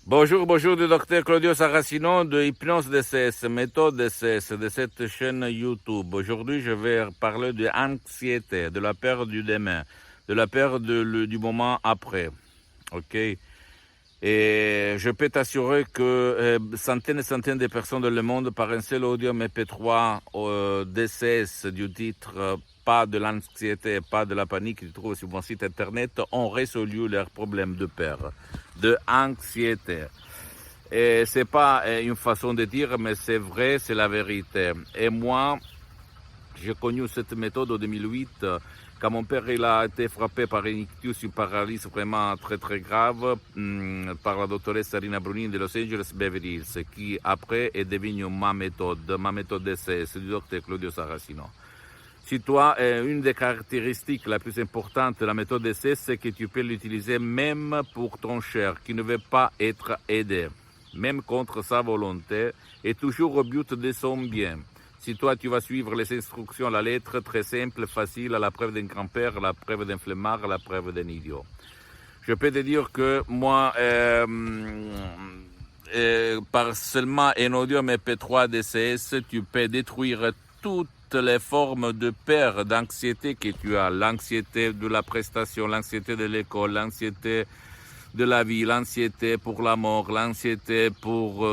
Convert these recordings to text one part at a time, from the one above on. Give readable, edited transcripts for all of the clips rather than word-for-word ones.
Bonjour, bonjour du docteur Claudio Saracino de Hypnose DCS, méthode DCS de cette chaîne YouTube. Aujourd'hui, je vais parler de l'anxiété, de la peur du demain, de la peur du moment après. Ok? Et je peux t'assurer que centaines et centaines de personnes dans le monde, par un seul audio MP3 DCS du titre pas de l'anxiété, pas de la panique, que tu trouves sur mon site internet, ont résolu leurs problèmes de peur, de anxiété. Et c'est pas une façon de dire, mais c'est vrai, c'est la vérité. Et moi, j'ai connu cette méthode en 2008, quand mon père il a été frappé par une ictus, une paralysie vraiment très très grave, par la doctoresse Sarina Brunini de Los Angeles Beverly Hills, qui après est devenue ma méthode d'essai, c'est du docteur Claudio Saracino. Si toi, une des caractéristiques la plus importante de la méthode d'essai, c'est que tu peux l'utiliser même pour ton cher qui ne veut pas être aidé, même contre sa volonté, et toujours au but de son bien. Si toi, tu vas suivre les instructions à la lettre, très simple, facile, à la preuve d'un grand-père, à la preuve d'un flemmard, à la preuve d'un idiot. Je peux te dire que moi, par seulement un audio MP3 DCS, tu peux détruire toutes les formes de peur, d'anxiété que tu as. L'anxiété de la prestation, l'anxiété de l'école, l'anxiété de la vie, l'anxiété pour la mort, l'anxiété pour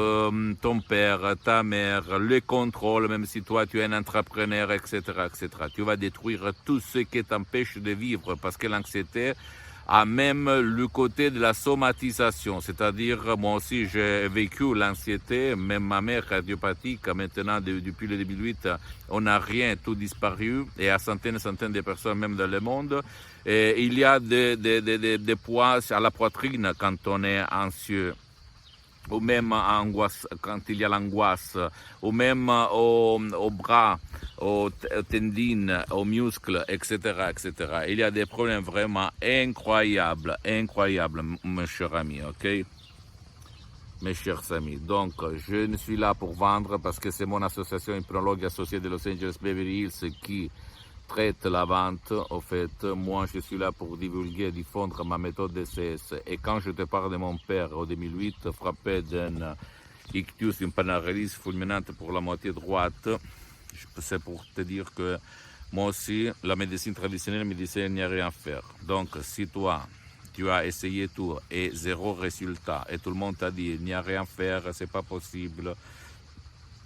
ton père, ta mère, le contrôle, même si toi tu es un entrepreneur, etc., etc. Tu vas détruire tout ce qui t'empêche de vivre, parce que l'anxiété a même le côté de la somatisation, c'est-à-dire moi aussi j'ai vécu l'anxiété, même ma mère cardiopathique, maintenant depuis le 2008, on n'a rien, tout disparu, et à centaines et centaines de personnes même dans le monde. Et il y a des poids à la poitrine quand on est anxieux, ou même angoisse, quand il y a l'angoisse, ou même au bras, aux tendines, aux muscles, etc., etc. Il y a des problèmes vraiment incroyables, incroyables, mes chers amis, ok? Mes chers amis, donc je ne suis là pour vendre parce que c'est mon association hypnologue associée de Los Angeles Beverly Hills qui traite la vente. En fait, moi je suis là pour divulguer et diffondre ma méthode DCS. Et quand je te parle de mon père en 2008, frappé d'un ictus, une paralysie fulminante pour la moitié droite, c'est pour te dire que moi aussi, la médecine traditionnelle me disait qu'il n'y a rien à faire. Donc si toi, tu as essayé tout et zéro résultat, et tout le monde t'a dit il n'y a rien à faire, c'est pas possible,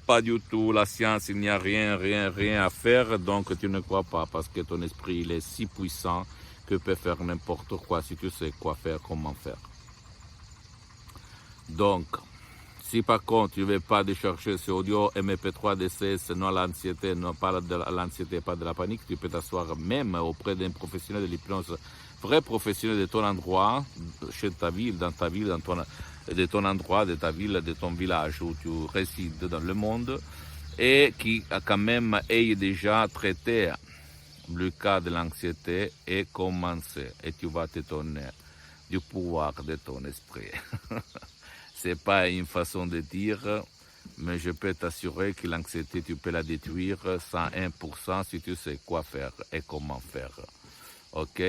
pas du tout, la science, il n'y a rien à faire, donc tu ne crois pas, parce que ton esprit il est si puissant que peut faire n'importe quoi si tu sais quoi faire, comment faire. Donc, si par contre tu ne veux pas de chercher ce audio MP3 DCS, non l'anxiété, non pas de l'anxiété, pas de la panique, tu peux t'asseoir même auprès d'un professionnel de l'hypnose, vrai professionnel de ton endroit, chez ta ville, dans ta ville, de ton endroit, de ta ville, de ton village où tu résides dans le monde, et qui a quand même ait déjà traité le cas de l'anxiété et commencé. Et tu vas t'étonner du pouvoir de ton esprit. C'est pas une façon de dire, mais je peux t'assurer que l'anxiété, tu peux la détruire 101% si tu sais quoi faire et comment faire. Ok?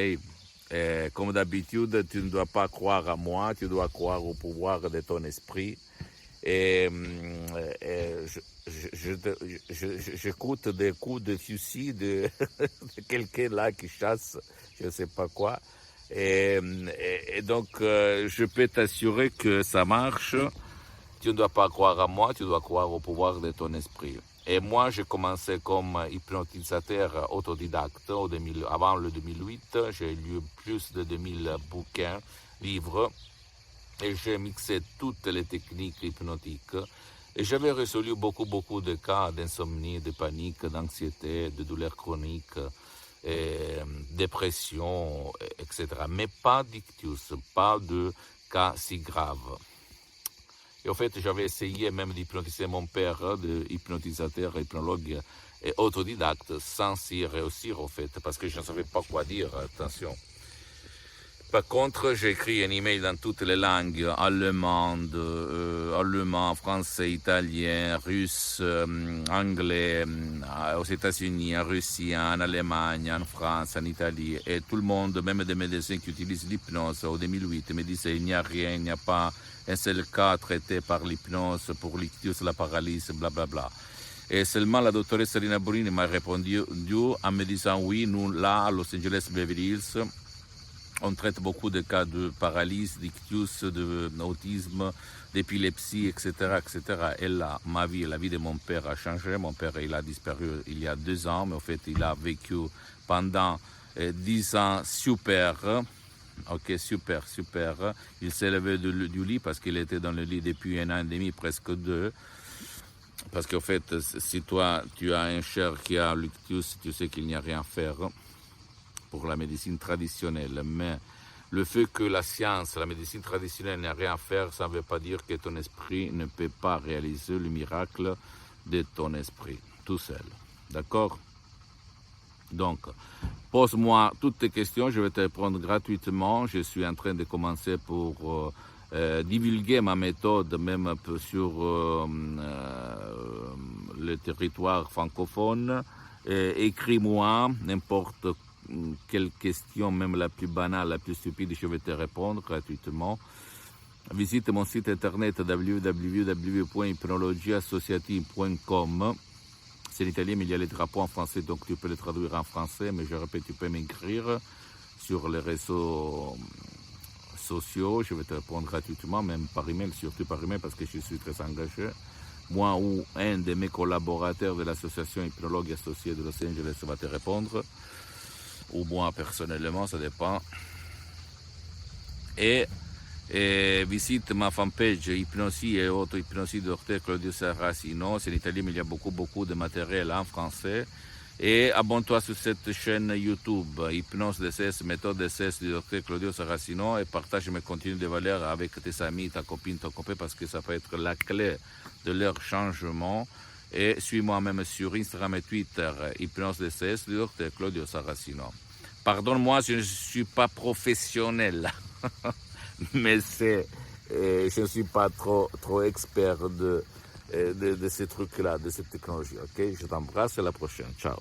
Et comme d'habitude, tu ne dois pas croire à moi, tu dois croire au pouvoir de ton esprit. Et j'écoute des coups de fusil de quelqu'un là qui chasse, je ne sais pas quoi. Et donc, je peux t'assurer que ça marche. Tu ne dois pas croire à moi, tu dois croire au pouvoir de ton esprit. Et moi, j'ai commencé comme hypnotisateur autodidacte avant le 2008. J'ai lu plus de 2000 bouquins, livres, et j'ai mixé toutes les techniques hypnotiques. Et j'avais résolu beaucoup de cas d'insomnie, de panique, d'anxiété, de douleurs chroniques, dépression, etc. Mais pas d'ictus, pas de cas si graves. Et en fait, j'avais essayé même d'hypnotiser mon père, de hypnotisateur, hypnologue et autodidacte, sans y réussir, en fait, parce que je ne savais pas quoi dire, attention. Par contre, j'écris un email dans toutes les langues, allemand, français, italien, russe, anglais, aux États-Unis, en Russie, en Allemagne, en France, en Italie. Et tout le monde, même des médecins qui utilisent l'hypnose, en 2008, me disaient il n'y a rien, il n'y a pas un seul cas traité par l'hypnose pour l'ictus, la paralysie, blablabla. Et seulement la doctoresse Serena Bonini m'a répondu en me disant oui, nous là, à Los Angeles, Beverly Hills, on traite beaucoup de cas de paralysie, d'ictus, d'autisme, d'épilepsie, etc., etc. Et là, ma vie, la vie de mon père a changé. Mon père, il a disparu il y a 2 ans, mais en fait, il a vécu pendant 10 ans super. Ok, super. Il s'est levé du lit parce qu'il était dans le lit depuis 1 an et demi, presque 2. Parce qu'en fait, si toi, tu as un cher qui a l'ictus, tu sais qu'il n'y a rien à faire pour la médecine traditionnelle, mais le fait que la science, la médecine traditionnelle n'a rien à faire, ça ne veut pas dire que ton esprit ne peut pas réaliser le miracle de ton esprit, tout seul. D'accord? Donc, pose-moi toutes tes questions, je vais te répondre gratuitement. Je suis en train de commencer pour divulguer ma méthode, même un peu sur le territoire francophone. Écris-moi n'importe quelle question, même la plus banale, la plus stupide, je vais te répondre gratuitement. Visite mon site internet www.hypnologieassociative.com. C'est l'italien, mais il y a les drapeaux en français, donc tu peux les traduire en français, mais je répète, tu peux m'écrire sur les réseaux sociaux. Je vais te répondre gratuitement, même par email, surtout par email, parce que je suis très engagé. Moi ou un de mes collaborateurs de l'association Hypnologues Associés de Los Angeles va te répondre. Ou moi personnellement, ça dépend. Et visite ma fanpage Hypnosie et auto-hypnosie de Dr Claudio Saracino. C'est en italien, mais il y a beaucoup de matériel en français. Et abonne-toi sur cette chaîne YouTube, Hypnose DCS, méthode DCS du Dr Claudio Saracino, et partage mes contenus de valeur avec tes amis, ta copine, ton copain, parce que ça peut être la clé de leur changement. Et suis-moi même sur Instagram et Twitter, Hypnose DCS du Dr Claudio Saracino. Pardonne-moi, je ne suis pas professionnel, mais je ne suis pas trop expert de ces trucs-là, de cette technologie. Ok, je t'embrasse, à la prochaine. Ciao.